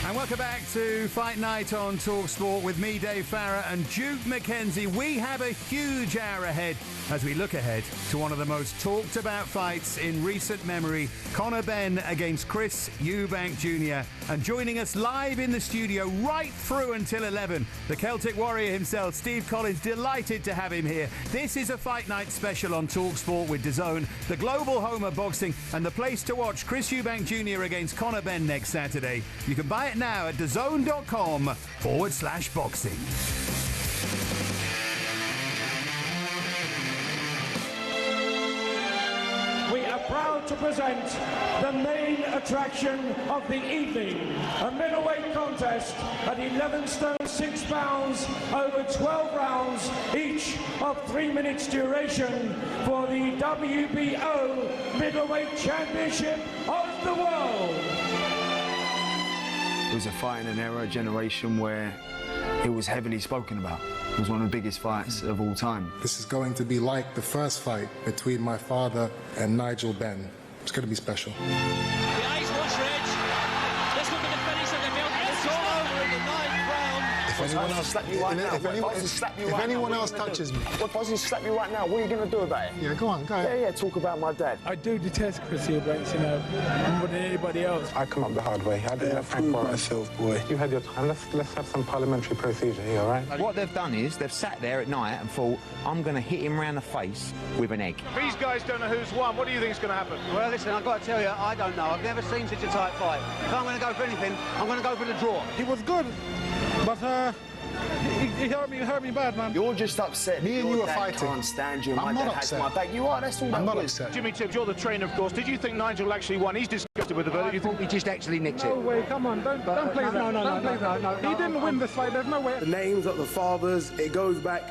And welcome back to Fight Night on talkSPORT with me, Dave Farrar, and Duke McKenzie. We have a huge hour ahead as we look ahead to one of the most talked about fights in recent memory, Conor Benn against Chris Eubank Jr. And joining us live in the studio right through until 11, the Celtic Warrior himself, Steve Collins. Delighted to have him here. This is a Fight Night special on talkSPORT with DAZN, the global home of boxing, and the place to watch Chris Eubank Jr. against Conor Benn next Saturday. You can buy it now at DAZN.com/boxing. We are proud to present the main attraction of the evening, a middleweight contest at 11 stone 6 pounds over 12 rounds, each of 3 minutes duration, for the WBO Middleweight Championship of the World. It was a fight in an era, a generation where it was heavily spoken about. It was one of the biggest fights of all time. This is going to be like the first fight between my father and Nigel Benn. It's going to be special. The eyes watch Reg. This will be the finish of the belt. It's all over in the ninth round. If anyone else, if anyone else touches me. What if I was to slap you right now? What are you going to do about it? Yeah, go on, go ahead. Yeah, talk about my dad. I do detest Chris Eubank, you know, more than anybody else. I come up the hard way. I didn't prove myself, boy. You had your time. Let's have some parliamentary procedure here, all right? What they've done is they've sat there at night and thought, I'm going to hit him round the face with an egg. These guys don't know who's won. What do you think is going to happen? Well, listen, I've got to tell you, I don't know. I've never seen such a tight fight. If I'm going to go for anything, I'm going to go for the draw. He was good, but he hurt me bad, man. You're just upset. Me and you are dad fighting. Can't stand you. And I'm my not dad upset. has my back. You are. That's all. I'm not is. upset. Jimmy Tibbs, you're the trainer, of course. Did you think Nigel actually won? He's disgusted with the verdict. You think He just actually nicked No it. way, come on, don't play that. No. He didn't win this fight, there's no way. The names of the fathers, it goes back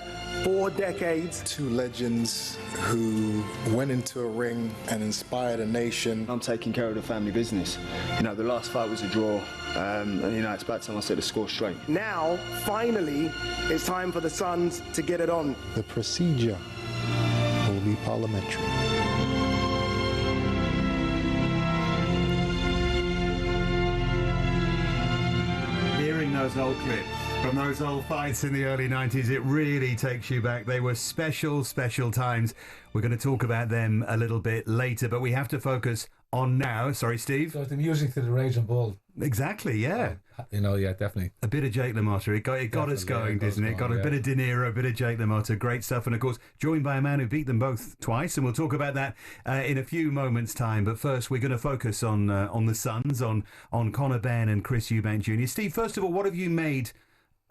4 decades. Two legends who went into a ring and inspired a nation. I'm taking care of the family business. You know, the last fight was a draw. And, you know, it's about time I set the score straight. Now, finally, it's time for the sons to get it on. The procedure will be parliamentary. Hearing those old clips from those old fights in the early 90s, it really takes you back. They were special, special times. We're going to talk about them a little bit later, but we have to focus on now. Sorry, Steve? So the music to the Raging Bull. Exactly, yeah. You know, yeah, definitely. A bit of Jake LaMotta. It got us going, didn't it? Got a bit of De Niro, a bit of Jake LaMotta. Great stuff. And, of course, joined by a man who beat them both twice. And we'll talk about that in a few moments' time. But first, we're going to focus on the Suns, on Conor Benn and Chris Eubank Jr. Steve, first of all, what have you made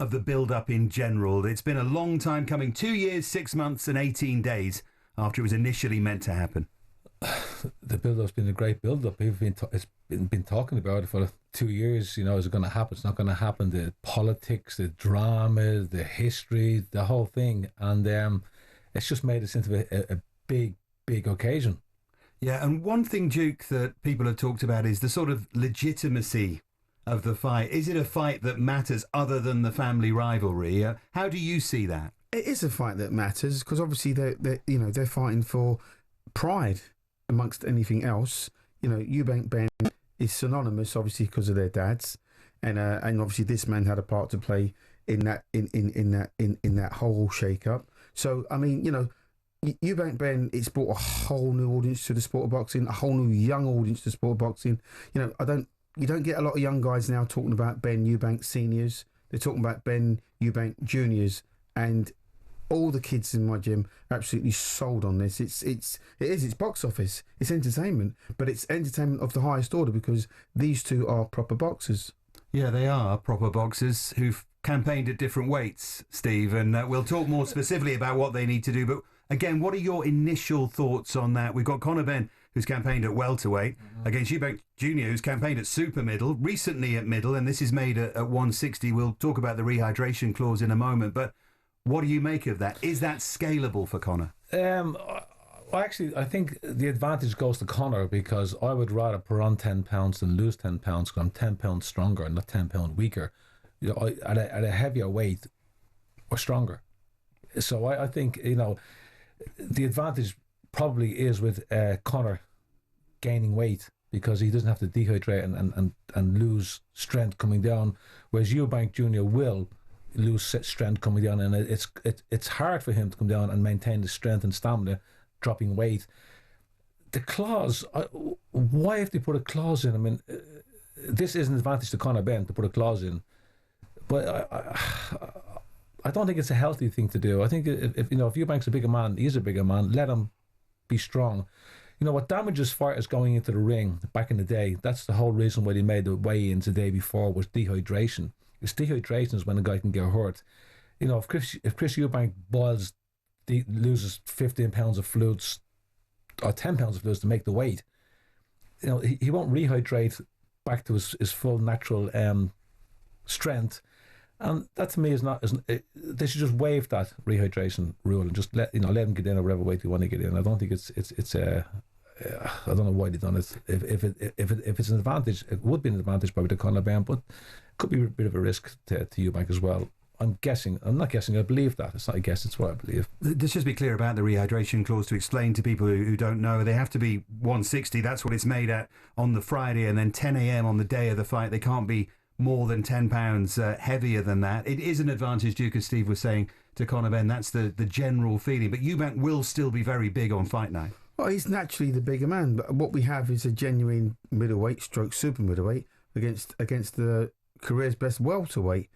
of the build-up in general? It's been a long time coming. 2 years, 6 months and 18 days after it was initially meant to happen. The build-up's been a great build-up. We've been talking about it for 2 years. You know, is it going to happen? It's not going to happen. The politics, the drama, the history, the whole thing. And it's just made us into a big, big occasion. Yeah, and one thing, Duke, that people have talked about is the sort of legitimacy of the fight. Is it a fight that matters other than the family rivalry? How do you see that? It is a fight that matters because obviously they're fighting for pride amongst anything else. You know, Eubank Benn is synonymous, obviously, because of their dads, and obviously this man had a part to play in that whole shake-up. So I mean, you know, Eubank Benn, it's brought a whole new audience to the sport of boxing, a whole new young audience to the sport of boxing. You know, you don't get a lot of young guys now talking about Benn Eubank seniors. They're talking about Benn Eubank juniors, and all the kids in my gym are absolutely sold on this. It's box office, it's entertainment, but it's entertainment of the highest order because these two are proper boxers. Yeah, they are proper boxers who've campaigned at different weights, Steve, and we'll talk more specifically about what they need to do. But again, what are your initial thoughts on that? We've got Conor Benn, who's campaigned at welterweight, against Eubank Jr., who's campaigned at super middle, recently at middle, and this is made at 160. We'll talk about the rehydration clause in a moment, but what do you make of that? Is that scalable for Conor? Actually, I think the advantage goes to Conor because I would rather put on 10 pounds than lose 10 pounds because I'm 10 pounds stronger and not 10 pounds weaker. You know, at a heavier weight, we're stronger. So I think, you know, the advantage probably is with Conor gaining weight because he doesn't have to dehydrate and lose strength coming down, whereas Eubank Jr. will lose strength coming down, and it's hard for him to come down and maintain the strength and stamina dropping weight. The clause, why have they put a clause in? I mean, this is an advantage to Conor Benn to put a clause in, but I don't think it's a healthy thing to do. I think if Eubank's a bigger man, he's a bigger man, let him be strong. You know, what damages fighters going into the ring back in the day, that's the whole reason why they made the weigh-ins the day before, was dehydration. It's dehydration is when a guy can get hurt. You know, if Chris Eubank loses 15 pounds of fluids or 10 pounds of fluids to make the weight, you know, he won't rehydrate back to his full natural strength. And that to me is not. They should just waive that rehydration rule and just let him get in at whatever weight they want to get in. I don't think it's I don't know why they've done it. If it's an advantage, it would be an advantage probably to Conor Benn, but it could be a bit of a risk to Eubank as well. I'm not guessing, I believe that. It's not a guess, it's what I believe. Let's just be clear about the rehydration clause to explain to people who don't know. They have to be 160, that's what it's made at on the Friday, and then 10 a.m. on the day of the fight. They can't be more than 10 pounds heavier than that. It is an advantage, Duke, as Steve was saying, to Conor Benn. That's the general feeling. But Eubank will still be very big on fight night. Well, he's naturally the bigger man, but what we have is a genuine middleweight stroke super middleweight against the career's best welterweight.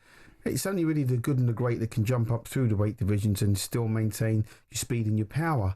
It's only really the good and the great that can jump up through the weight divisions and still maintain your speed and your power.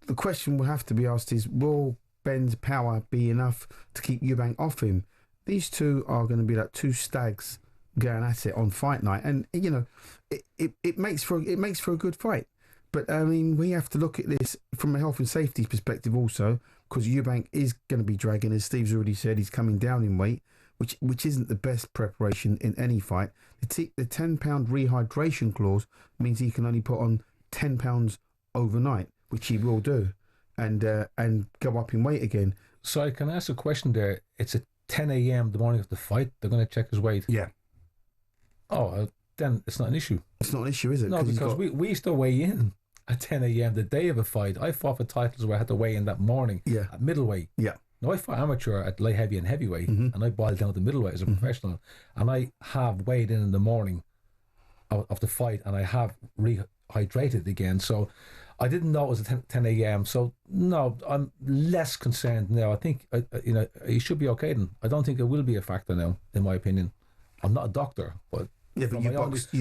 The question will have to be asked is, will Benn's power be enough to keep Eubank off him? These two are going to be like two stags going at it on fight night, and you know, it makes for a good fight. But I mean, we have to look at this from a health and safety perspective also, because Eubank is going to be dragging, as Steve's already said, he's coming down in weight, which isn't the best preparation in any fight. The 10 pound rehydration clause means he can only put on 10 pounds overnight, which he will do, and go up in weight again. So I can ask a question there. It's at 10 a.m. the morning of the fight. They're going to check his weight. Yeah. Oh, then it's not an issue. It's not an issue, is it? No, because we used to weigh in at 10 a.m. the day of a fight. I fought for titles where I had to weigh in that morning. Yeah. At middleweight. Yeah. Now, I fought amateur at light heavy and heavyweight, and I boiled down to middleweight as a professional, and I have weighed in the morning of the fight, and I have rehydrated again. So I didn't know it was at 10 a.m. So no, I'm less concerned now. I think he should be okay then. I don't think it will be a factor now, in my opinion. I'm not a doctor, but yeah, but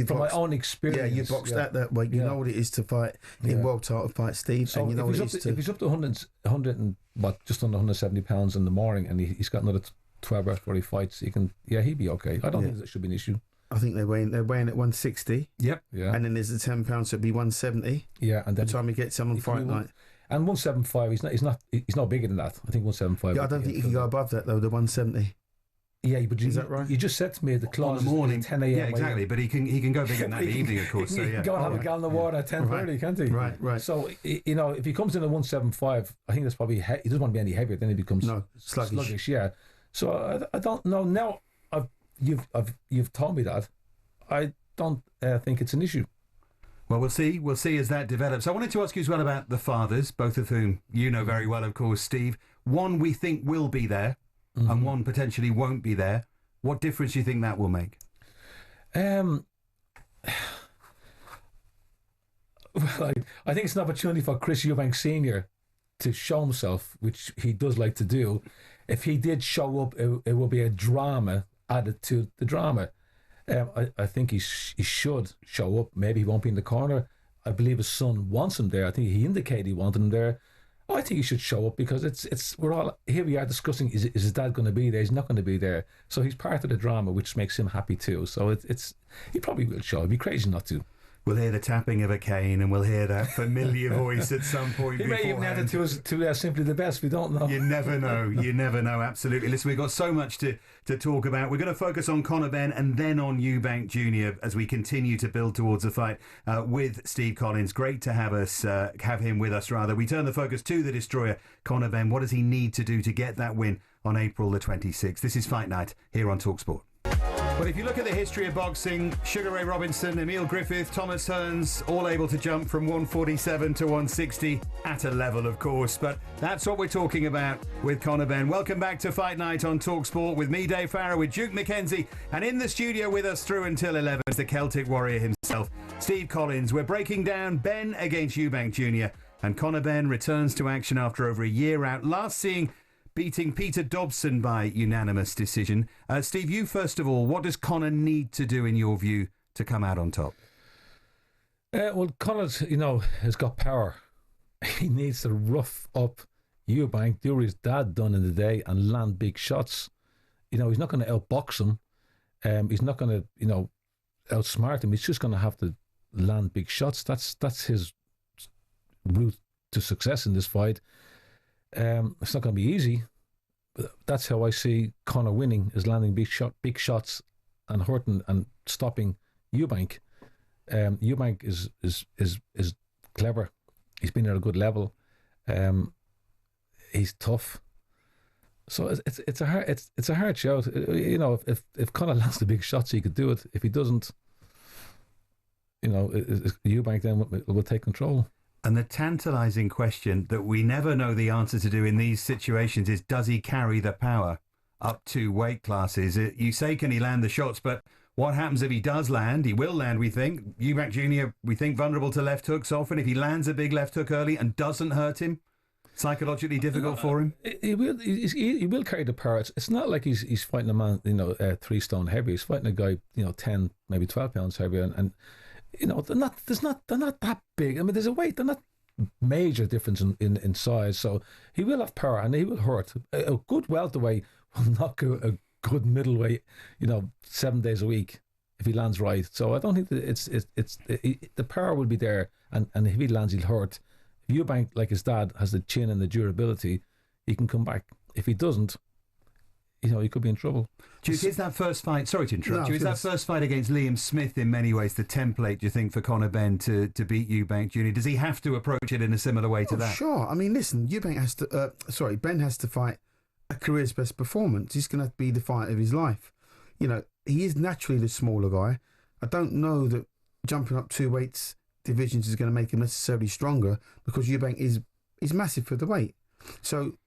from my own experience. Yeah, you boxed that way. You know what it is to fight in world title fight, Steve. So and you know what it is if he's up to 100 and just under 170 pounds in the morning, and he's got another 12 or 40 fights, he'd be okay. I don't think that should be an issue. I think they're weighing at 160. Yep. Yeah. And then there's the 10 pounds, so it'd be 170. Yeah, and then by the time he gets on fight night. And 175, he's not bigger than that. I think 175. Yeah, I don't think he can go above that though. The 170. Yeah, but is that right? You just said to me the clause on the morning, 10 a.m. Yeah, exactly. But he can go bigger than that in the evening, of course. So yeah, he can go and have a gallon of water at 10:30, can't he? Right. So if he comes in at 175, I think that's probably he doesn't want to be any heavier. Then he becomes sluggish. Yeah. So I don't know. Now you've told me that. I don't think it's an issue. Well, we'll see. We'll see as that develops. I wanted to ask you as well about the fathers, both of whom you know very well, of course, Steve. One we think will be there, and one potentially won't be there. What difference do you think that will make? Well, I think it's an opportunity for Chris Eubank Sr. to show himself, which he does like to do. If he did show up, it will be a drama added to the drama. I think he should show up. Maybe he won't be in the corner. I believe his son wants him there. I think he indicated he wanted him there. I think he should show up because we're all here. We are discussing is his dad going to be there? He's not going to be there. So he's part of the drama, which makes him happy too. So he probably will show. It'd be crazy not to. We'll hear the tapping of a cane and we'll hear that familiar voice at some point. He may even add it to Simply the Best. We don't know. You never know. You never know. Absolutely. Listen, we've got so much to talk about. We're going to focus on Conor Benn and then on Eubank Jr. as we continue to build towards a fight with Steve Collins. Great to have him with us, rather. We turn the focus to the destroyer, Conor Benn. What does he need to do to get that win on April the 26th? This is Fight Night here on talkSPORT. But if you look at the history of boxing, Sugar Ray Robinson, Emil Griffith, Thomas Hearns, all able to jump from 147 to 160 at a level, of course. But that's what we're talking about with Conor Benn. Welcome back to Fight Night on talkSPORT with me, Dave Farrar, with Duke McKenzie, and in the studio with us through until 11 is the Celtic Warrior himself, Steve Collins. We're breaking down Benn against Eubank Jr. and Conor Benn returns to action after over a year out, last seeing beating Peter Dobson by unanimous decision. Steve, you first of all, what does Conor need to do in your view to come out on top? Well, Conor's, has got power. He needs to rough up Eubank, do what his dad done in the day, and land big shots. He's not going to outbox him. He's not going to, outsmart him. He's just going to have to land big shots. That's his route to success in this fight. It's not going to be easy, but that's how I see Conor winning, is landing big shots and hurting and stopping Eubank. Eubank is clever. He's been at a good level. He's tough. So it's a hard shout. If Conor lands the big shots, he could do it. If he doesn't, Eubank then will take control. And the tantalising question that we never know the answer to in these situations is, does he carry the power up to weight classes? You say, can he land the shots? But what happens if he does land? He will land, we think. Eubank Jr., we think, vulnerable to left hooks often. If he lands a big left hook early and doesn't hurt him, psychologically difficult for him? He will carry the power. It's not like he's fighting a man, 3 stone heavy. He's fighting a guy, 10, maybe 12 pounds heavier. And they're not that big. I mean, there's a weight. They're not major difference in size. So he will have power and he will hurt. A good welterweight will knock out a good middleweight, 7 days a week if he lands right. So I don't think that the power will be there. And if he lands, he'll hurt. If Eubank, like his dad, has the chin and the durability, he can come back. If he doesn't, he could be in trouble. Duke, is that first fight, sorry to interrupt you, is that first fight against Liam Smith in many ways the template, do you think, for Conor Benn to beat Eubank Jr.? Does he have to approach it in a similar way to that? Sure. I mean, listen, Benn has to fight a career's best performance. He's going to be the fight of his life. He is naturally the smaller guy. I don't know that jumping up 2 weights divisions is going to make him necessarily stronger, because Eubank is massive for the weight. So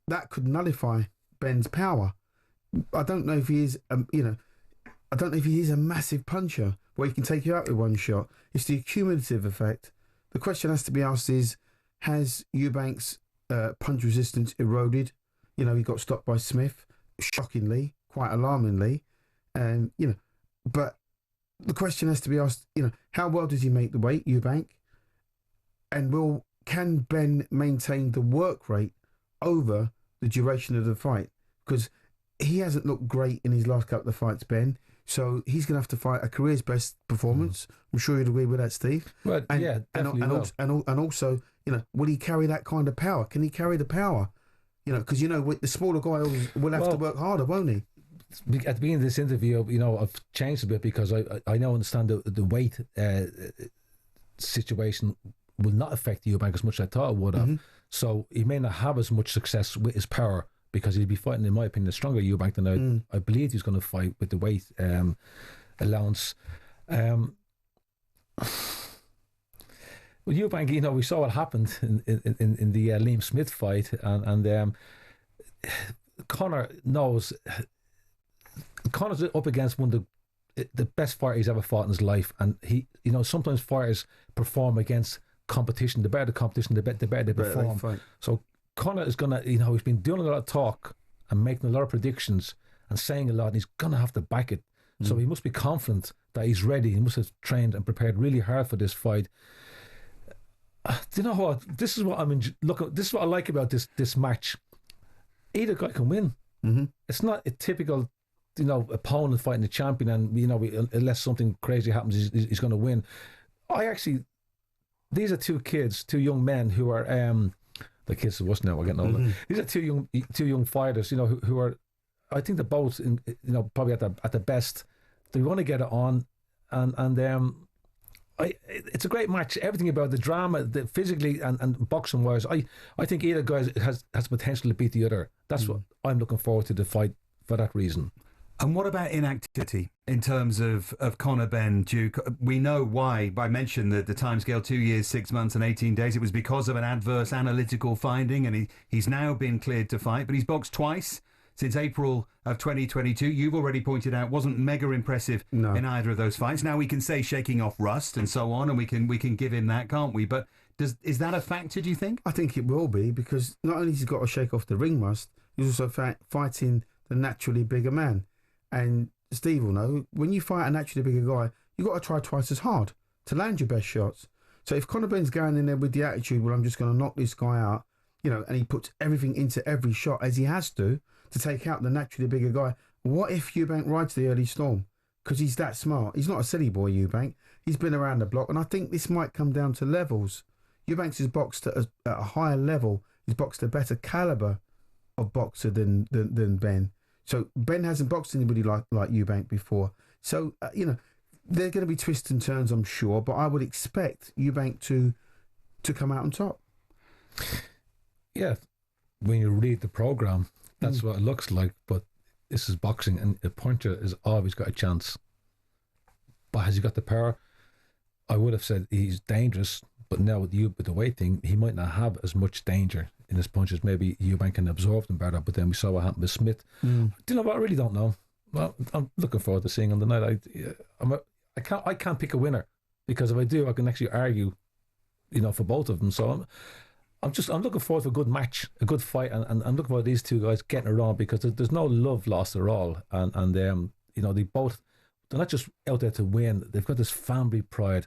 that could nullify Benn's power. I don't know if he is, I don't know if he is a massive puncher where he can take you out with one shot. It's the cumulative effect. The question has to be asked is, has Eubank's punch resistance eroded? He got stopped by Smith, shockingly, quite alarmingly. But the question has to be asked, how well does he make the weight, Eubank? And can Benn maintain the work rate over the duration of the fight? Because he hasn't looked great in his last couple of fights, Benn. So he's going to have to fight a career's best performance. I'm sure you'd agree with that, Steve. Well, yeah, definitely. And also, will he carry that kind of power? Can he carry the power? Because with the smaller guy will have to work harder, won't he? At the beginning of this interview, I've changed a bit because I now understand the weight situation will not affect Eubank as much as I thought it would have. Mm-hmm. So he may not have as much success with his power, because he'll be fighting, in my opinion, a stronger Eubank than I believe he's going to fight with the weight allowance. Well, Eubank, we saw what happened in the Liam Smith fight, and Conor knows. Conor's up against one of the best fighters he's ever fought in his life, and he, sometimes fighters perform against competition. The better the competition, the better they perform. So Conor is gonna, he's been doing a lot of talk and making a lot of predictions and saying a lot, and he's gonna have to back it. So he must be confident that he's ready. He must have trained and prepared really hard for this fight. Do you know what? This is what this is what I like about this match. Either guy can win. Mm-hmm. It's not a typical, opponent fighting a champion, and unless something crazy happens, he's going to win. These are two young men who are the kids of us now. We're getting older. Mm-hmm. These are two young fighters, who are, I think they're both, probably at the best. They want to get it on, and it's a great match. Everything about the drama, the physically and boxing wise, I think either guy has potential to beat the other. That's what I'm looking forward to the fight for that reason. And what about inactivity in terms of Conor Benn, Duke? We know why. I mentioned the timescale, 2 years, 6 months and 18 days. It was because of an adverse analytical finding, and he's now been cleared to fight. But he's boxed twice since April of 2022. You've already pointed out wasn't mega impressive in either of those fights. Now we can say shaking off rust and so on, and we can give him that, can't we? But is that a factor, do you think? I think it will be, because not only has he got to shake off the ring rust, he's also fighting the naturally bigger man. And Steve will know, when you fight a naturally bigger guy, you've got to try twice as hard to land your best shots. So if Conor Benn's going in there with the attitude, well, I'm just going to knock this guy out, and he puts everything into every shot, as he has to take out the naturally bigger guy, what if Eubank rides the early storm? Because he's that smart. He's not a silly boy, Eubank. He's been around the block, and I think this might come down to levels. Eubanks is boxed at a higher level. He's boxed a better calibre of boxer than Benn. So Benn hasn't boxed anybody like Eubank before. So, there are going to be twists and turns, I'm sure, but I would expect Eubank to come out on top. Yeah, when you read the programme, that's what it looks like, but this is boxing, and a puncher has always got a chance. But has he got the power? I would have said he's dangerous, but now with the weight thing, he might not have as much danger in his punches. Maybe Eubank can absorb them better, but then we saw what happened with Smith. Do you know what? I really don't know. Well, I'm looking forward to seeing him tonight. I can't pick a winner, because if I do, I can actually argue, for both of them. So I'm looking forward to a good match, a good fight, and I'm looking forward to these two guys getting it on, because there's no love lost at all, and they both, they're not just out there to win. They've got this family pride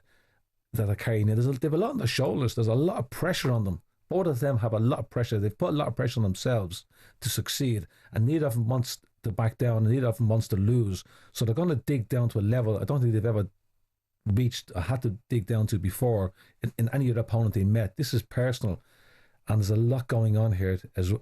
that they're carrying in. They have a lot on their shoulders. There's a lot of pressure on them. Both of them have a lot of pressure. They've put a lot of pressure on themselves to succeed, and neither of them wants to back down, and neither of them wants to lose. So they're going to dig down to a level I don't think they've ever reached or had to dig down to before in any other opponent they met. This is personal, and there's a lot going on here, as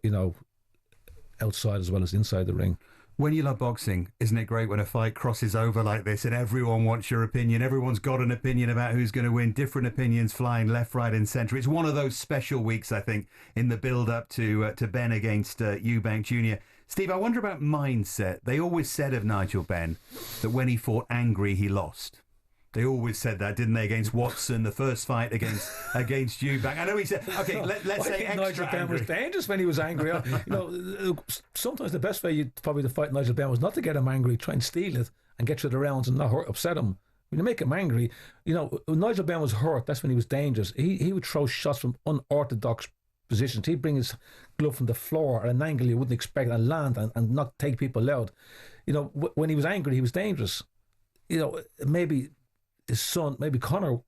outside as well as inside the ring. When you love boxing, isn't it great when a fight crosses over like this and everyone wants your opinion? Everyone's got an opinion about who's going to win, different opinions flying left, right and centre. It's one of those special weeks, I think, in the build-up to Benn against Eubank Jr. Steve, I wonder about mindset. They always said of Nigel Benn that when he fought angry, he lost. They always said that, didn't they, against Watson, the first fight against Eubank. I know he said, okay, let's say extra Nigel Benn angry. was dangerous when he was angry. Sometimes the best way probably to fight Nigel Benn was not to get him angry, try and steal it and get through the rounds and not upset him. When you make him angry, when Nigel Benn was hurt, that's when he was dangerous. He would throw shots from unorthodox positions. He'd bring his glove from the floor at an angle you wouldn't expect and land and not take people out. When he was angry, he was dangerous. Maybe his son, maybe Conor,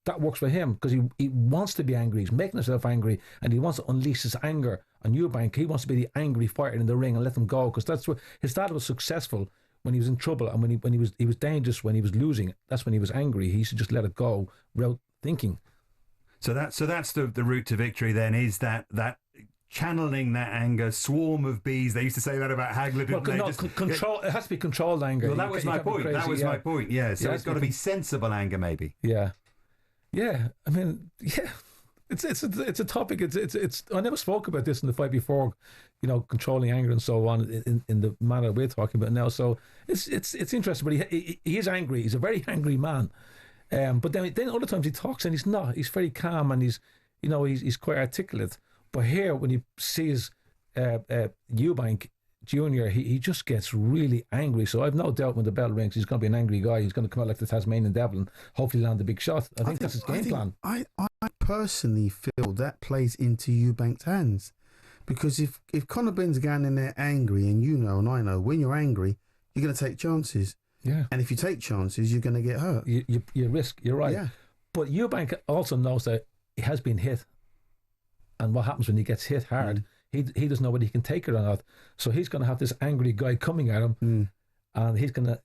that works for him, because he wants to be angry. He's making himself angry, and he wants to unleash his anger on Eubank. He wants to be the angry fighter in the ring and let them go, because that's what his dad was successful when he was in trouble, and when he was dangerous when he was losing. That's when he was angry. He should just let it go without thinking. So that's the route to victory. Then is that channeling that anger, swarm of bees. They used to say that about Hagler, didn't they? Control. It has to be controlled anger. Well, that was my point. That was my point. Yeah. So it's got to be sensible anger, maybe. Yeah. I mean, yeah. It's a topic. It's. I never spoke about this in the fight before. Controlling anger and so on in the manner we're talking about now. So it's interesting. But he is angry. He's a very angry man. But then other times he talks and he's not. He's very calm and he's quite articulate. But here, when he sees Eubank Jr., he just gets really angry. So I've no doubt when the bell rings, he's going to be an angry guy. He's going to come out like the Tasmanian devil and hopefully land a big shot. I think that's his game plan. I personally feel that plays into Eubank's hands. Because if Conor Benn's going in there angry, and and I know, when you're angry, you're going to take chances. Yeah. And if you take chances, you're going to get hurt. You risk, you're right. Yeah. But Eubank also knows that he has been hit. And what happens when he gets hit hard, he doesn't know whether he can take it or not. So he's going to have this angry guy coming at him, and he's going to,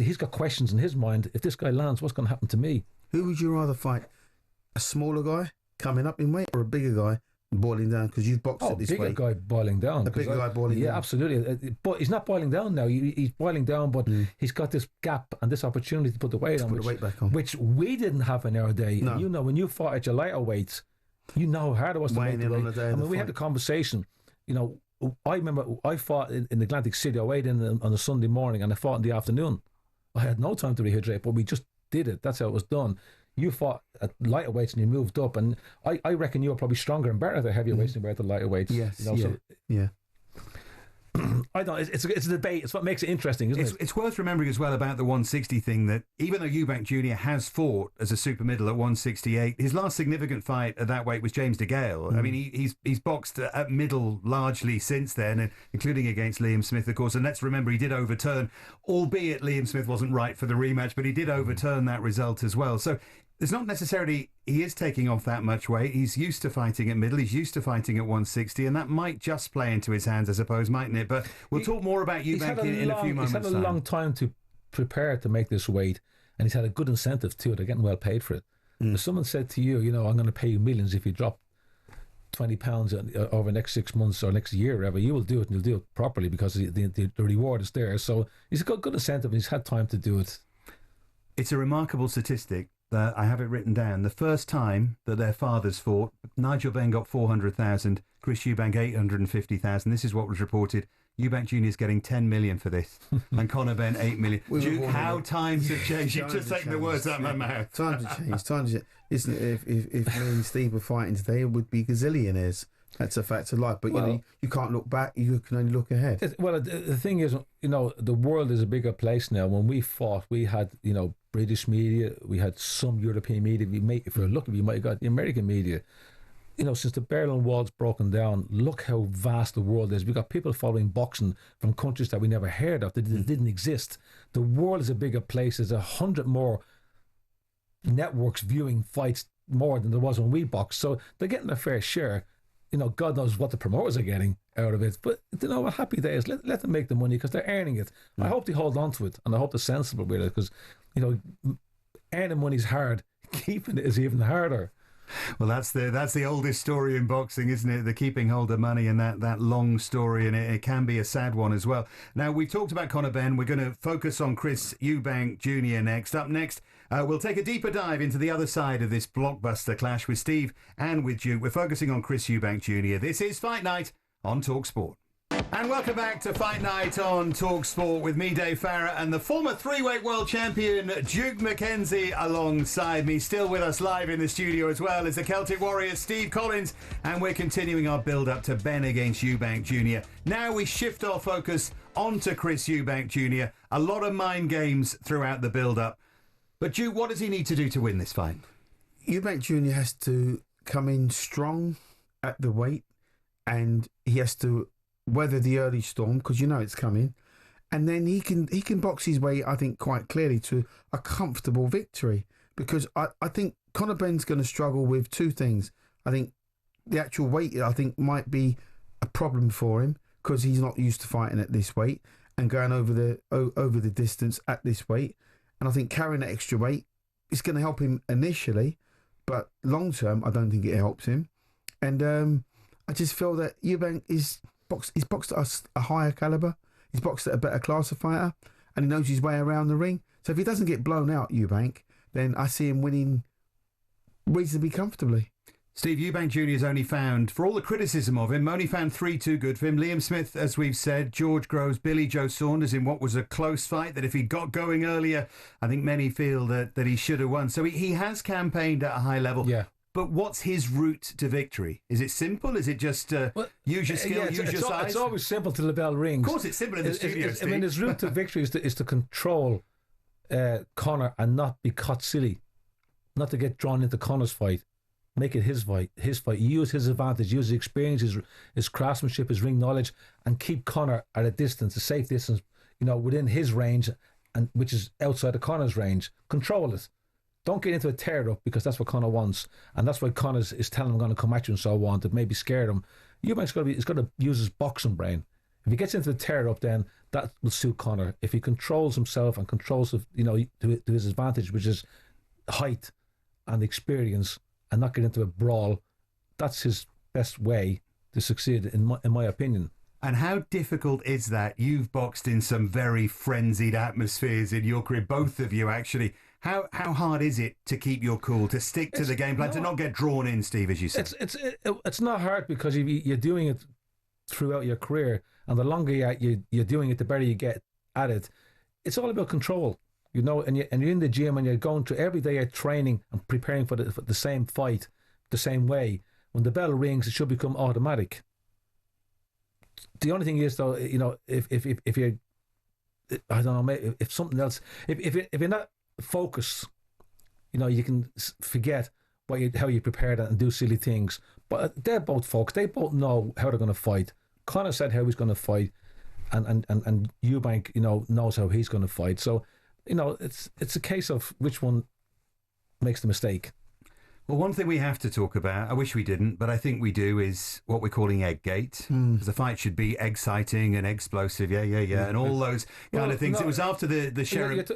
he's got questions in his mind. If this guy lands, what's going to happen to me? Who would you rather fight? A smaller guy coming up in weight, or a bigger guy boiling down? Because you've boxed at this weight. A bigger guy boiling down. A bigger guy boiling down. Yeah, absolutely. But he's not boiling down now. He's boiling down, but he's got this gap and this opportunity to put the weight on, which we didn't have in our day. No. When you fought at your lighter weights, how hard it was to make the weight. We had a conversation. I remember I fought in Atlantic City. I weighed in on a Sunday morning and I fought in the afternoon. I had no time to rehydrate, but we just did it. That's how it was done. You fought at lighter weights and you moved up, and I reckon you were probably stronger and better at the heavier weights than you were at the lighter weights. Yes, yeah. I don't. It's a debate. It's what makes it interesting, isn't it? It's worth remembering as well about the 160 thing that even though Eubank Jr. has fought as a super middle at 168, his last significant fight at that weight was James DeGale. I mean, he's boxed at middle largely since then, including against Liam Smith, of course. And let's remember, he did overturn, albeit Liam Smith wasn't right for the rematch, but he did overturn that result as well. So there's not necessarily he is taking off that much weight. He's used to fighting at middle. He's used to fighting at 160, and that might just play into his hands, I suppose, mightn't it? But we'll talk more about Eubank in a few moments. He's had a long time to prepare to make this weight, and he's had a good incentive too. They're getting well paid for it. If someone said to you, I'm going to pay you millions if you drop 20 pounds over the next 6 months or next year or whatever, you will do it, and you'll do it properly because the reward is there. So he's got good incentive, and he's had time to do it. It's a remarkable statistic. I have it written down. The first time that their fathers fought, Nigel Benn got 400,000, Chris Eubank 850,000. This is what was reported. Eubank Jr. is getting 10 million for this, and Conor Benn 8 million. Duke, how times have changed. You've just taken the words out of my mouth. Times have changed. Times, isn't it? If me and Steve were fighting today, it would be gazillionaires. That's a fact of life. But you can't look back. You can only look ahead. The thing is, the world is a bigger place now. When we fought, we had, British media, we had some European media. If you're lucky, we might have got the American media. Since the Berlin Wall's broken down, look how vast the world is. We've got people following boxing from countries that we never heard of, that didn't exist. The world is a bigger place. There's 100 more networks viewing fights more than there was when we boxed. So they're getting their fair share. God knows what the promoters are getting out of it. But, a happy day is let them make the money because they're earning it. I hope they hold on to it, and I hope they're sensible with it because, earning money's hard. Keeping it is even harder. Well, that's the oldest story in boxing, isn't it? The keeping hold of money, and that long story, and it can be a sad one as well. Now, we've talked about Conor Benn. We're going to focus on Chris Eubank Jr. next. Up next, we'll take a deeper dive into the other side of this blockbuster clash with Steve and with Duke. We're focusing on Chris Eubank Jr. This is Fight Night on talkSPORT. And welcome back to Fight Night on talkSPORT with me, Dave Farrar, and the former three-weight world champion, Duke McKenzie, alongside me. Still with us live in the studio as well is the Celtic Warrior, Steve Collins, and we're continuing our build-up to Benn against Eubank Jr. Now we shift our focus onto Chris Eubank Jr. A lot of mind games throughout the build-up. But Duke, what does he need to do to win this fight? Eubank Jr. has to come in strong at the weight, and he has to weather the early storm because it's coming, and then he can box his way, I think, quite clearly to a comfortable victory, because I think Conor Benn's going to struggle with two things. I think the actual weight, I think, might be a problem for him because he's not used to fighting at this weight and going over the distance at this weight, and I think carrying that extra weight is going to help him initially, but long term I don't think it helps him. And I just feel that Eubank he's boxed at a higher calibre, he's boxed at a better class of fighter, and he knows his way around the ring. So if he doesn't get blown out, Eubank, then I see him winning reasonably comfortably. Steve, Eubank Jr. has only found, for all the criticism of him, only found 3 too good for him. Liam Smith, as we've said, George Groves, Billy Joe Saunders in what was a close fight that if he got going earlier, I think many feel that he should have won. So he has campaigned at a high level. Yeah. But what's his route to victory? Is it simple? Is it just use your skill, use your size? It's always simple till the bell rings. Of course, it's simple in the studio, Steve. His route to victory is to control Conor and not be caught silly, not to get drawn into Conor's fight. Make it his fight. Use his advantage, use his experience, his craftsmanship, his ring knowledge, and keep Conor at a distance, a safe distance, within his range, and which is outside of Conor's range. Control it. Don't get into a tear-up because that's what Conor wants, and that's why Conor is telling him I'm going to come at you and so on to maybe scare him. Eubank's got to use his boxing brain. If he gets into the tear-up, then that will suit Conor. If he controls himself and controls to his advantage, which is height and experience, and not get into a brawl, that's his best way to succeed, in my opinion. And how difficult is that? You've boxed in some very frenzied atmospheres in your career, both of you actually. How hard is it to keep your cool, to stick to the game plan, to not get drawn in, Steve, as you said? It's not hard because you're doing it throughout your career, and the longer you're doing it, the better you get at it. It's all about control, you know, and you're in the gym and you're going through every day, you're training and preparing for the same fight, the same way. When the bell rings, it should become automatic. The only thing is, though, you know, if you're, I don't know, maybe if something else, if you're not focused, you know, you can forget how you prepare that and do silly things. But they're both focused. They both know how they're going to fight. Conor said how he's going to fight, and Eubank, you know, knows how he's going to fight. So, you know, it's a case of which one makes the mistake. Well, one thing we have to talk about, I wish we didn't, but I think we do, is what we're calling Egggate. Because the fight should be exciting and explosive, and all those kind of things. No, it was after the sheriff.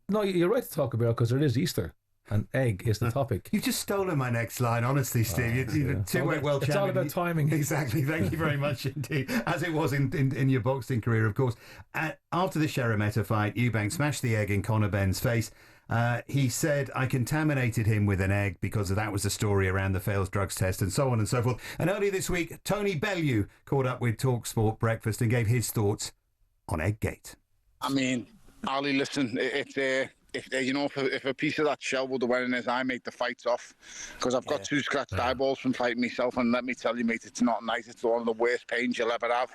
No, you're right to talk about it, because there is Easter, and egg is the topic. You've just stolen my next line, honestly, Steve. You're two-weight world champion. It's all about timing. Exactly. Thank you very much indeed. As it was in your boxing career, of course. After the Sheremeta fight, Eubank smashed the egg in Conor Benn's face. He said, I contaminated him with an egg because that was the story around the failed drugs test and so on and so forth. And earlier this week, Tony Bellew caught up with talkSPORT Breakfast and gave his thoughts on Egggate. I mean, Ali, listen, if a piece of that shell would have went in his eye, mate, the fight's off. Because I've got 2 scratched eyeballs from fighting myself, and let me tell you, mate, it's not nice. It's one of the worst pains you'll ever have.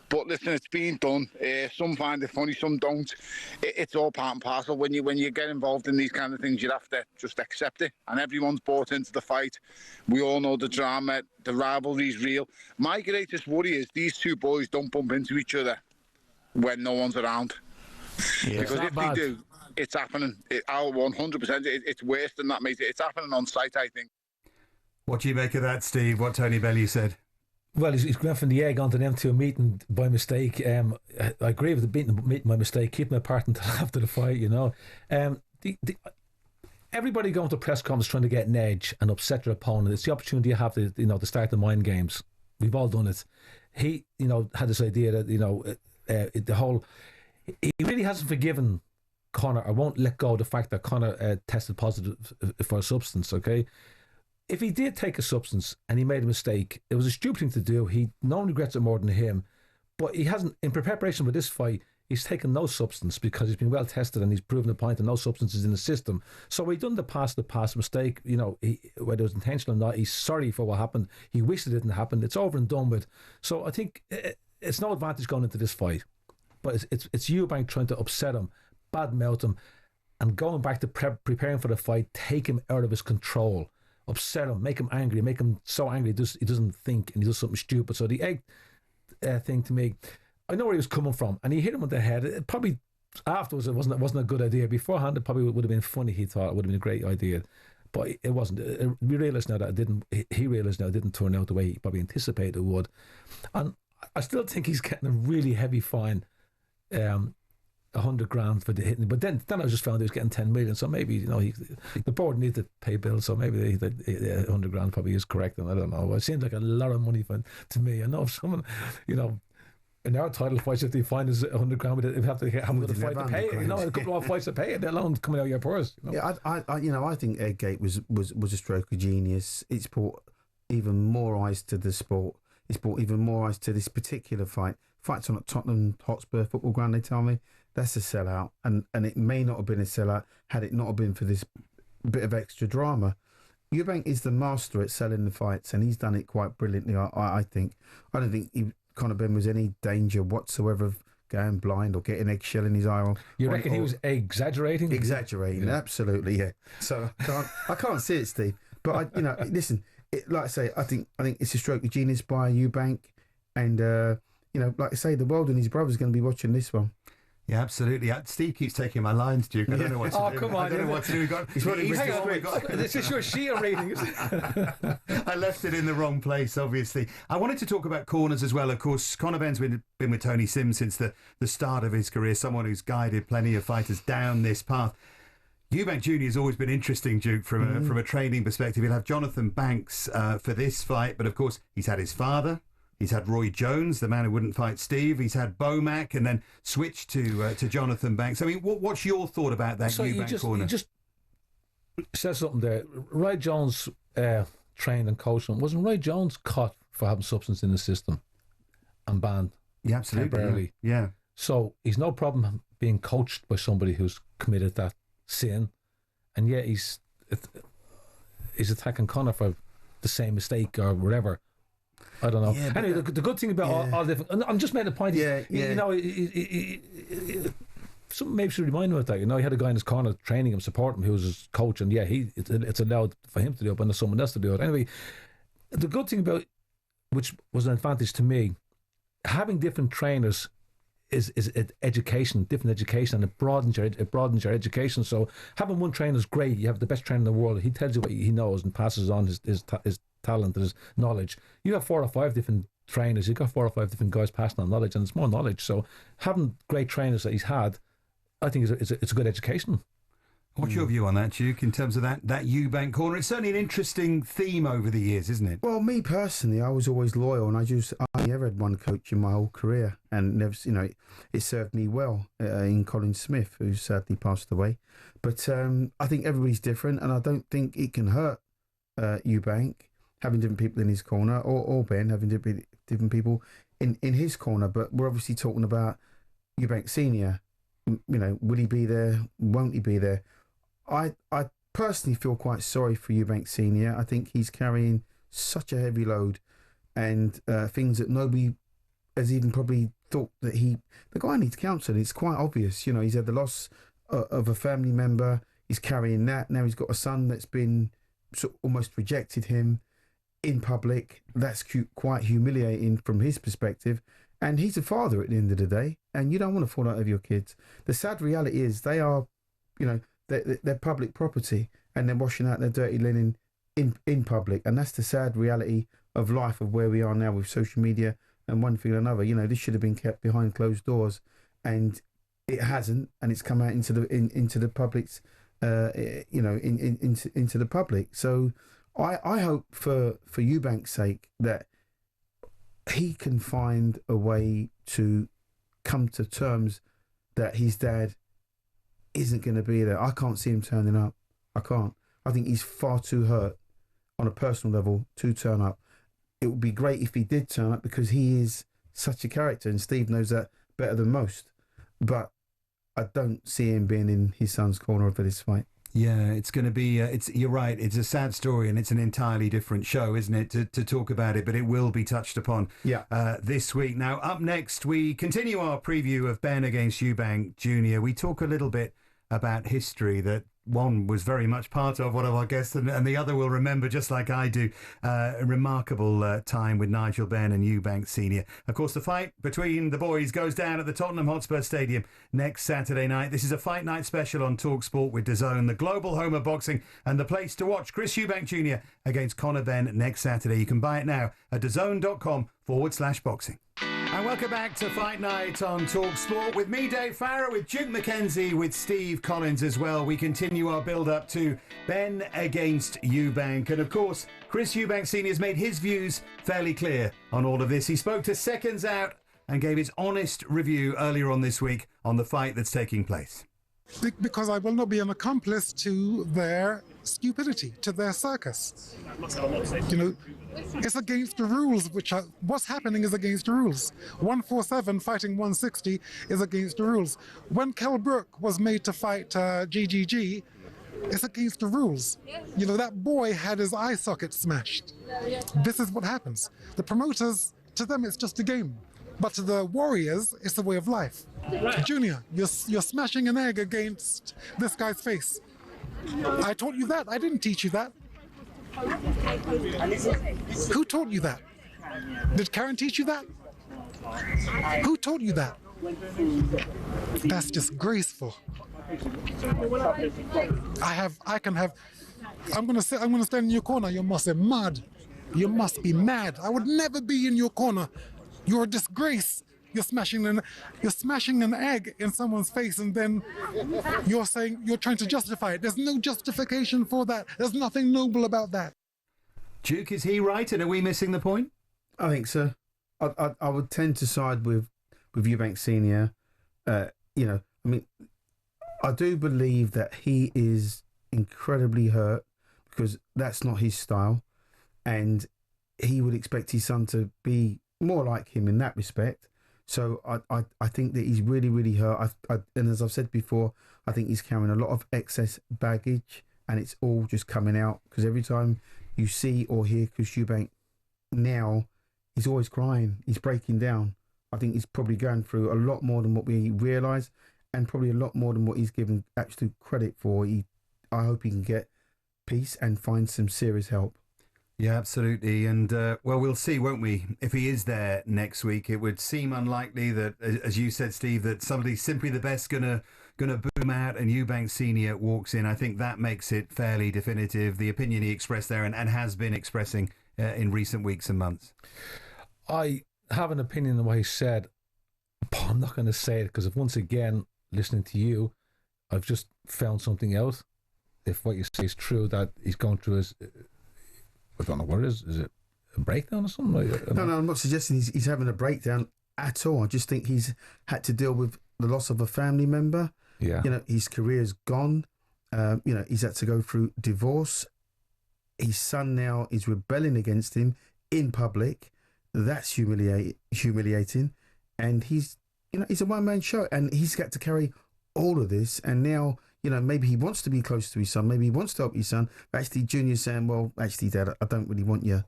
But listen, it's been done. Some find it funny, some don't. It's all part and parcel. When you get involved in these kind of things, you have to just accept it. And everyone's bought into the fight. We all know the drama, the rivalry's real. My greatest worry is these 2 boys don't bump into each other when no one's around. Yeah, because if they do, it's happening. 100%. It's worse than that, mate. It's happening on site, I think. What do you make of that, Steve? What Tony Bellew said? Well, he's going from the egg onto them to a meeting by mistake. I agree with the meeting by mistake, keeping them apart until after the fight, you know. Everybody going to press conference trying to get an edge and upset their opponent. It's the opportunity you have to start the mind games. We've all done it. He, had this idea that, he really hasn't forgiven Conor, or won't let go of the fact that Conor tested positive for a substance, okay? If he did take a substance and he made a mistake, it was a stupid thing to do. He no one regrets it more than him. But he hasn't, in preparation for this fight, he's taken no substance because he's been well tested and he's proven the point that no substance is in the system. So he done the past mistake, whether it was intentional or not, he's sorry for what happened. He wished it didn't happen. It's over and done with. So I think it's no advantage going into this fight. But it's Eubank trying to upset him, badmouth him, and going back to preparing for the fight, take him out of his control. Upset him, make him angry, make him so angry he doesn't think and he does something stupid. So the egg thing, to me, I know where he was coming from, and he hit him on the head. It probably afterwards it wasn't a good idea. Beforehand it probably would have been funny. He thought it would have been a great idea, but it wasn't. We realised now that it didn't. He realised now it didn't turn out the way he probably anticipated it would, and I still think he's getting a really heavy fine. 100 grand for the hitting, but then I just found he was getting 10 million. So maybe the board need to pay bills. So maybe the 100 grand probably is correct. And I don't know. It seems like a lot of money to me. I know if someone, in our title fights, if they find us 100 grand, we have to have another fight to pay it. A couple of fights to pay it. That loan coming out of your purse. Yeah, I think Egggate was a stroke of genius. It's brought even more eyes to the sport. It's brought even more eyes to this particular fight. Fights on at Tottenham Hotspur football ground, they tell me. That's a sellout, and it may not have been a sellout had it not have been for this bit of extra drama. Eubank is the master at selling the fights, and he's done it quite brilliantly, I think. I don't think Conor Benn was any danger whatsoever of going blind or getting eggshell in his eye. You reckon he was exaggerating? Exaggerating, yeah. Absolutely, yeah. So I can't see it, Steve. But listen, like I say, I think it's a stroke of genius by Eubank, and like I say, the world and his brother's going to be watching this one. Yeah, absolutely. Steve keeps taking my lines, Duke. I don't know what to do. Oh, come on. I don't know what to do. This is your Shia rating, isn't it? I left it in the wrong place, obviously. I wanted to talk about corners as well. Of course, Conor Benn's been with Tony Sims since the start of his career, someone who's guided plenty of fighters down this path. Eubank Jr. has always been interesting, Duke, from a training perspective. He'll have Jonathan Banks for this fight, but of course, he's had his father. He's had Roy Jones, the man who wouldn't fight Steve. He's had Bomac and then switched to Jonathan Banks. I mean, what's your thought about that Eubank corner? You just said something there. Roy Jones trained and coached him. Wasn't Roy Jones caught for having substance in the system? and banned. Yeah, absolutely. Temporarily. Yeah. So he's no problem being coached by somebody who's committed that sin, and yet he's attacking Conor for the same mistake or whatever. I don't know. Yeah, anyway, the good thing about all different... I'm just making a point. You know, something maybe should remind him of that. You know, he had a guy in his corner training him, supporting him, who was his coach, and it's allowed for him to do it, but not someone else to do it. Anyway, the good thing about, which was an advantage to me, having different trainers is education, different education, and it broadens your education. So having one trainer is great. You have the best trainer in the world. He tells you what he knows and passes on his talent and his knowledge. You have 4 or 5 different trainers. You've got 4 or 5 different guys passing on knowledge, and it's more knowledge. So having great trainers that he's had, I think it's a good education. What's your view on that, Duke, in terms of that Eubank corner? It's certainly an interesting theme over the years, isn't it? Well, me personally, I was always loyal, and I never had one coach in my whole career, and never, it served me well in Colin Smith, who sadly passed away. But I think everybody's different, and I don't think it can hurt Eubank having different people in his corner, or Ben having different people in his corner. But we're obviously talking about Eubank Senior. Will he be there? Won't he be there? I personally feel quite sorry for Eubank Senior. I think he's carrying such a heavy load, and things that nobody has even probably thought that the guy needs counselling. It's quite obvious. He's had the loss of a family member. He's carrying that. Now he's got a son that's been almost rejected him in public. That's quite humiliating from his perspective. And he's a father at the end of the day, and you don't want to fall out of your kids. The sad reality is they are, they're public property, and they're washing out their dirty linen in public. And that's the sad reality of life, of where we are now with social media and one thing or another. This should have been kept behind closed doors, and it hasn't, and it's come out into the public's, into the public. So I hope for Eubank's sake that he can find a way to come to terms that his dad isn't going to be there. I can't see him turning up. I can't. I think he's far too hurt on a personal level to turn up. It would be great if he did turn up, because he is such a character, and Steve knows that better than most. But I don't see him being in his son's corner for this fight. Yeah, it's going to be, you're right, it's a sad story, and it's an entirely different show, isn't it, to talk about it, but it will be touched upon this week. Now, up next, we continue our preview of Benn against Eubank Jr. We talk a little bit about history that one was very much part of, one of our guests, and the other will remember, just like I do, a remarkable time with Nigel Benn and Eubank Sr. Of course, the fight between the boys goes down at the Tottenham Hotspur Stadium next Saturday night. This is a Fight Night special on talkSPORT with DAZN, the global home of boxing and the place to watch Chris Eubank Jr. against Conor Benn next Saturday. You can buy it now at dazn.com/boxing. And welcome back to Fight Night on talkSPORT with me, Dave Farrar, with Duke McKenzie, with Steve Collins as well. We continue our build-up to Benn against Eubank. And of course, Chris Eubank Sr. has made his views fairly clear on all of this. He spoke to Seconds Out and gave his honest review earlier on this week on the fight that's taking place. Because I will not be an accomplice to their stupidity, to their circus. It's against the rules, what's happening is against the rules. 147 fighting 160 is against the rules. When Kell Brook was made to fight GGG, it's against the rules. That boy had his eye socket smashed. This is what happens. The promoters, to them, it's just a game. But to the warriors, it's a way of life. Junior, you're smashing an egg against this guy's face. I taught you that. I didn't teach you that. Who taught you that? Did Karen teach you that? Who taught you that? That's disgraceful. I'm gonna stand in your corner. You must be mad. You must be mad. I would never be in your corner. You're a disgrace. You're smashing an egg in someone's face, and then you're trying to justify it. There's no justification for that. There's nothing noble about that. Duke, is he right, and are we missing the point? I think so. I would tend to side with Eubank Senior. I do believe that he is incredibly hurt, because that's not his style, and he would expect his son to be more like him in that respect. So I think that he's really, really hurt. And as I've said before, I think he's carrying a lot of excess baggage, and it's all just coming out, because every time you see or hear Chris Eubank now, he's always crying. He's breaking down. I think he's probably going through a lot more than what we realise, and probably a lot more than what he's given actual credit for. I hope he can get peace and find some serious help. Yeah, absolutely. And, well, we'll see, won't we? If he is there next week, it would seem unlikely that, as you said, Steve, that somebody simply the best gonna boom out and Eubank Sr. walks in. I think that makes it fairly definitive, the opinion he expressed there and has been expressing in recent weeks and months. I have an opinion on what he said, but I'm not going to say it, because if once again, listening to you, I've just found something out. If what you say is true, that he's going through his... I don't know what it is. Is it a breakdown or something? No, I'm not suggesting he's having a breakdown at all. I just think he's had to deal with the loss of a family member. Yeah. You know, his career's gone. You know, he's had to go through divorce. His son now is rebelling against him in public. That's humiliating. And he's a one-man show, and he's got to carry all of this. And now, you know, maybe he wants to be close to his son. Maybe he wants to help his son. But actually, Junior's saying, well, actually, Dad, I don't really want you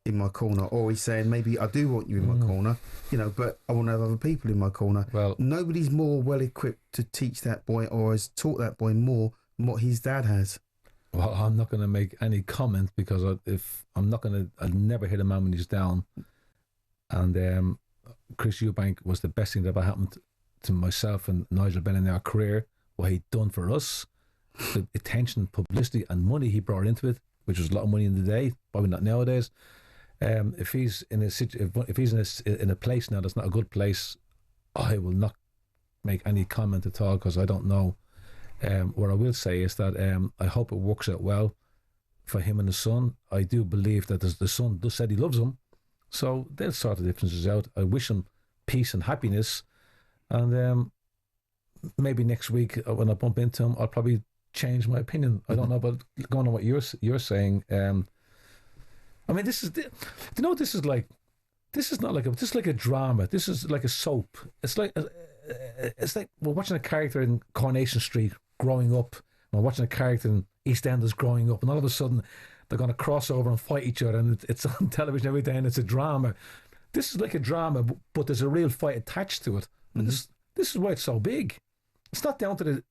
in my corner. Or he's saying, maybe I do want you in my corner, you know, but I want to have other people in my corner. Well, nobody's more well-equipped to teach that boy or has taught that boy more than what his dad has. Well, I'm not going to make any comment, because I'll never hit a man when he's down. And Chris Eubank was the best thing that ever happened to myself and Nigel Benn in our career. What he'd done for us, the attention, publicity and money he brought into it, which was a lot of money in the day, probably not nowadays. If he's in a place now that's not a good place, I will not make any comment at all, because I don't know. What I will say is that I hope it works out well for him and the son. I do believe that the son just said he loves him, so they'll sort the differences out. I wish him peace and happiness, and maybe next week when I bump into him, I'll probably change my opinion. I don't know, but going on what you're saying, I mean, this is like a drama. This is like a soap. It's like we're watching a character in Coronation Street growing up, and we're watching a character in EastEnders growing up, and all of a sudden they're going to cross over and fight each other, and it's on television every day, and it's a drama. This is like a drama, but there's a real fight attached to it. And this is why it's so big. It's not down to the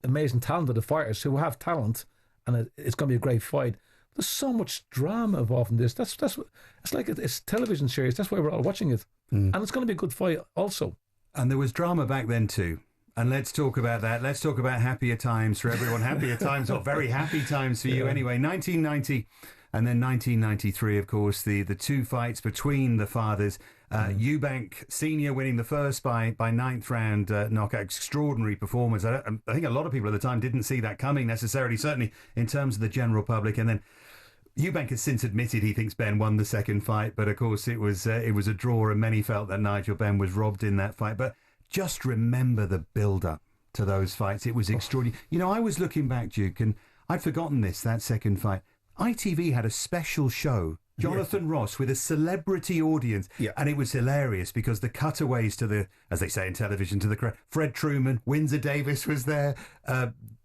amazing talent of the fighters who have talent, and it's going to be a great fight. There's so much drama involved in this. That's what it's like. It's a television series. That's why we're all watching it, and it's going to be a good fight also. And there was drama back then too. And let's talk about that. Let's talk about happier times for everyone. Happier times, or very happy times for you anyway. 1990 and then 1993, of course, the two fights between the fathers. Eubank Sr. winning the first by ninth round knockout. Extraordinary performance. I think a lot of people at the time didn't see that coming necessarily, certainly in terms of the general public. And then Eubank has since admitted he thinks Benn won the second fight, but of course it was a draw, and many felt that Nigel Benn was robbed in that fight. But just remember the build-up to those fights. It was extraordinary. You know, I was looking back, Duke, and I'd forgotten that second fight. ITV had a special show, Jonathan Ross, with a celebrity audience, and it was hilarious because the cutaways to the, as they say in television, to the crowd. Fred Truman, Windsor Davis was there,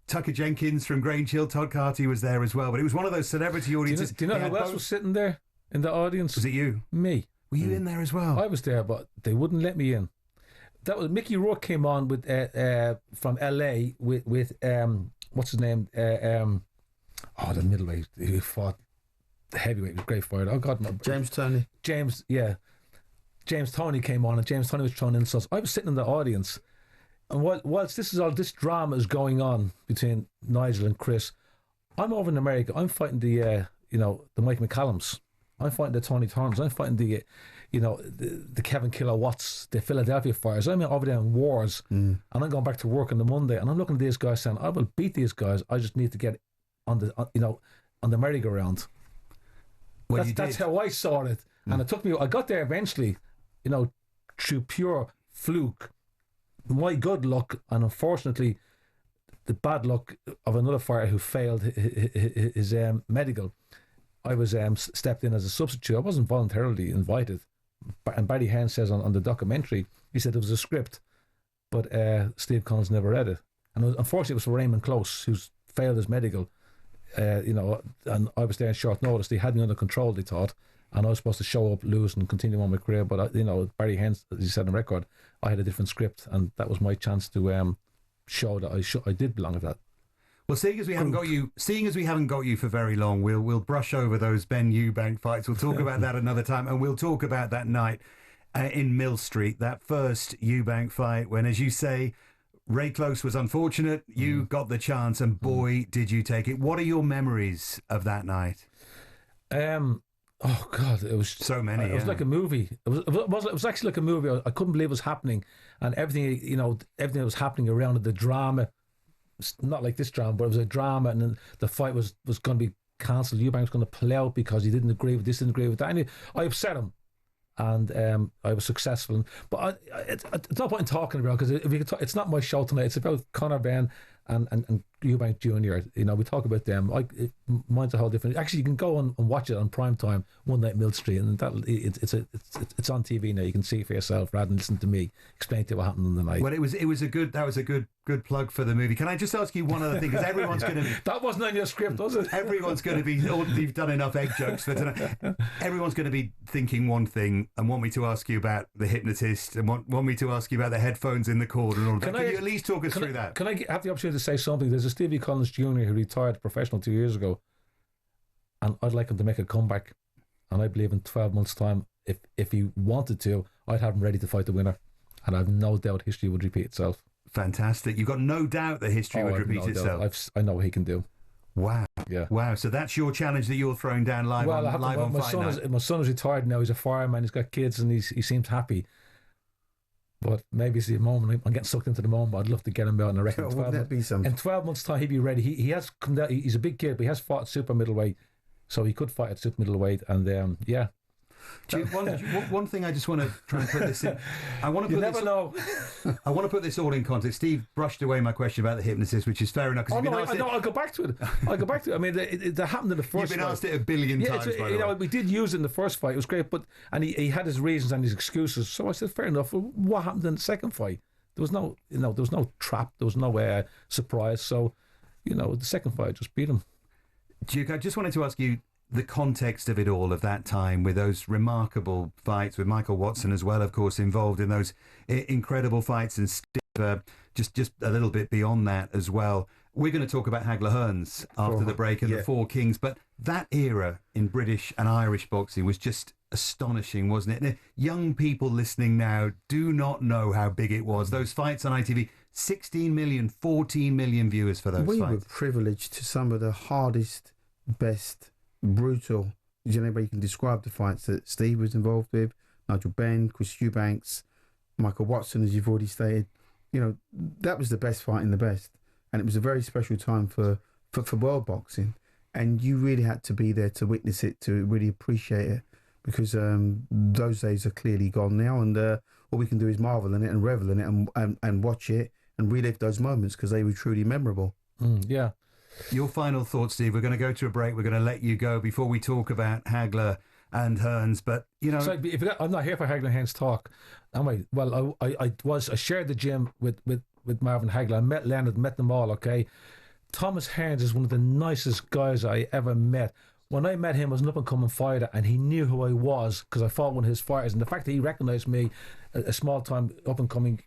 Tucker Jenkins from Grange Hill, Todd Carty was there as well. But it was one of those celebrity audiences. Do you know who else was sitting there in the audience? Was it you? Me. Were you in there as well? I was there, but they wouldn't let me in. That was Mickey Rourke came on with from LA with what's his name? The middleweight who fought the heavyweight, was a great fighter. Oh God, James Toney. James Toney came on, and James Toney was thrown insults. I was sitting in the audience, and whilst this drama is going on between Nigel and Chris, I'm over in America. I'm fighting the Mike McCallums. I'm fighting the Tony Torrens. I'm fighting the Kevin Kilowatts, the Philadelphia Fires. I'm over there in wars, and I'm going back to work on the Monday, and I'm looking at these guys saying, I will beat these guys. I just need to get on the merry-go-round. Well, that's how I saw it, and it took me. I got there eventually, through pure fluke. My good luck, and unfortunately, the bad luck of another fighter who failed his medical. I was stepped in as a substitute. I wasn't voluntarily invited. and Barry Hines says on the documentary, he said there was a script, but Steve Collins never read it. And unfortunately, it was for Raymond Close, who's failed his medical, and I was there on short notice. They had me under control, they thought, and I was supposed to show up, lose, and continue on my career. But, Barry Hines, as he said on record, I had a different script, and that was my chance to show that I did belong at that. Well, seeing as we haven't got you for very long, we'll brush over those Ben Eubank fights. We'll talk about that another time, and we'll talk about that night in Mill Street, that first Eubank fight when, as you say, Ray Close was unfortunate. You got the chance, and boy, did you take it. What are your memories of that night? Oh God, it was so many. It was like a movie. It was actually like a movie. I couldn't believe it was happening, and everything that was happening around it, the drama. It's not like this drama, but it was a drama, and then the fight was going to be cancelled. Eubank was going to pull out because he didn't agree with this, didn't agree with that. And I upset him, and I was successful. But it's no point in talking about it, because it's not my show tonight. It's about Conor Benn and Eubank Jr. We talk about them. Mine's a whole different. Actually, you can go and watch it on prime time one night Mill Street, and it's on TV now. You can see it for yourself rather than listen to me explain to you what happened on the night. Well, that was a good plug for the movie. Can I just ask you one other thing? Because everyone's going to be that wasn't on your script, was it? Everyone's going to be. You've done enough egg jokes for tonight. Everyone's going to be thinking one thing and want me to ask you about the hypnotist and want me to ask you about the headphones in the corner and all that. Can you at least talk us through that? Can I have the opportunity to say something? There's a Stevie Collins Jr. who retired professional 2 years ago, and I'd like him to make a comeback, and I believe in 12 months' time, if he wanted to, I'd have him ready to fight the winner, and I've no doubt history would repeat itself. Fantastic. You've got no doubt that history would repeat itself. I know what he can do. Wow. Yeah. Wow. So that's your challenge that you're throwing down live on Fight Night. My son is retired now. He's a fireman. He's got kids, and he seems happy. But maybe it's the moment. I'm getting sucked into the moment. But I'd love to get him out in a record. In 12 months' time, he'd be ready. He has come down. He's a big kid, but he has fought at super middleweight, so he could fight at super middleweight. And yeah. One thing I just want to try and put this in. I want to put I want to put this all in context. Steve brushed away my question about the hypnotist, which is fair enough. I'll go back to it. I mean, it happened in the first. You've been asked it a billion times. By the way. We did use it in the first fight. It was great, and he had his reasons and his excuses. So I said, fair enough. Well, what happened in the second fight? There was no, there was no trap. There was no surprise. So, the second fight I just beat him. Duke, I just wanted to ask you the context of it all, of that time, with those remarkable fights, with Michael Watson as well, of course, involved in those incredible fights, and Steve, just a little bit beyond that as well. We're going to talk about Hagler Hearns after the break and the Four Kings, but that era in British and Irish boxing was just astonishing, wasn't it? And young people listening now do not know how big it was. Those fights on ITV, 16 million, 14 million viewers for those fights. We were privileged to some of the hardest, best, brutal, anybody you can describe the fights that Steve was involved with, Nigel Benn, Chris Eubank, Michael Watson, as you've already stated. That was the best fight in the best, and it was a very special time for world boxing, and you really had to be there to witness it, to really appreciate it, because those days are clearly gone now, and all we can do is marvel in it and revel in it and watch it and relive those moments, because they were truly memorable. Yeah. Your final thoughts, Steve. We're going to go to a break. We're going to let you go before we talk about Hagler and Hearns. But so I'm not here for Hagler and Hearns talk. Am I? Well, I shared the gym with Marvin Hagler. I met Leonard, met them all. Okay, Thomas Hearns is one of the nicest guys I ever met. When I met him, I was an up and coming fighter, and he knew who I was because I fought one of his fighters. And the fact that he recognised me, a small time up and coming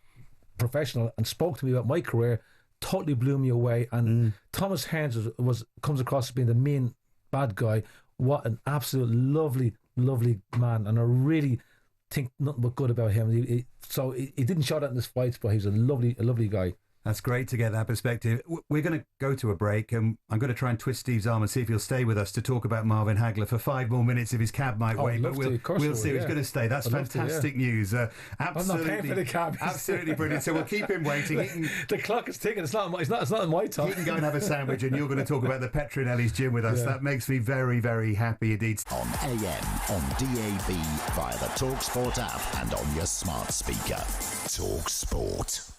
professional, and spoke to me about my career, totally blew me away. And Thomas Hearns comes across as being the mean bad guy. What an absolute lovely man, and I really think nothing but good about him. He didn't show that in his fights, but he's a lovely guy. That's great to get that perspective. We're going to go to a break, and I'm going to try and twist Steve's arm and see if he'll stay with us to talk about Marvin Hagler for 5 more minutes if his cab might wait. But we'll see if he's going to stay. That's fantastic news. Absolutely, I'm not paying for the cab. Absolutely brilliant. So we'll keep him waiting. The clock is ticking. It's not in my time. He can go and have a sandwich, and you're going to talk about the Petronelli's gym with us. That makes me very, very happy indeed. On AM, on DAB, via the talkSPORT app, and on your smart speaker. talkSPORT.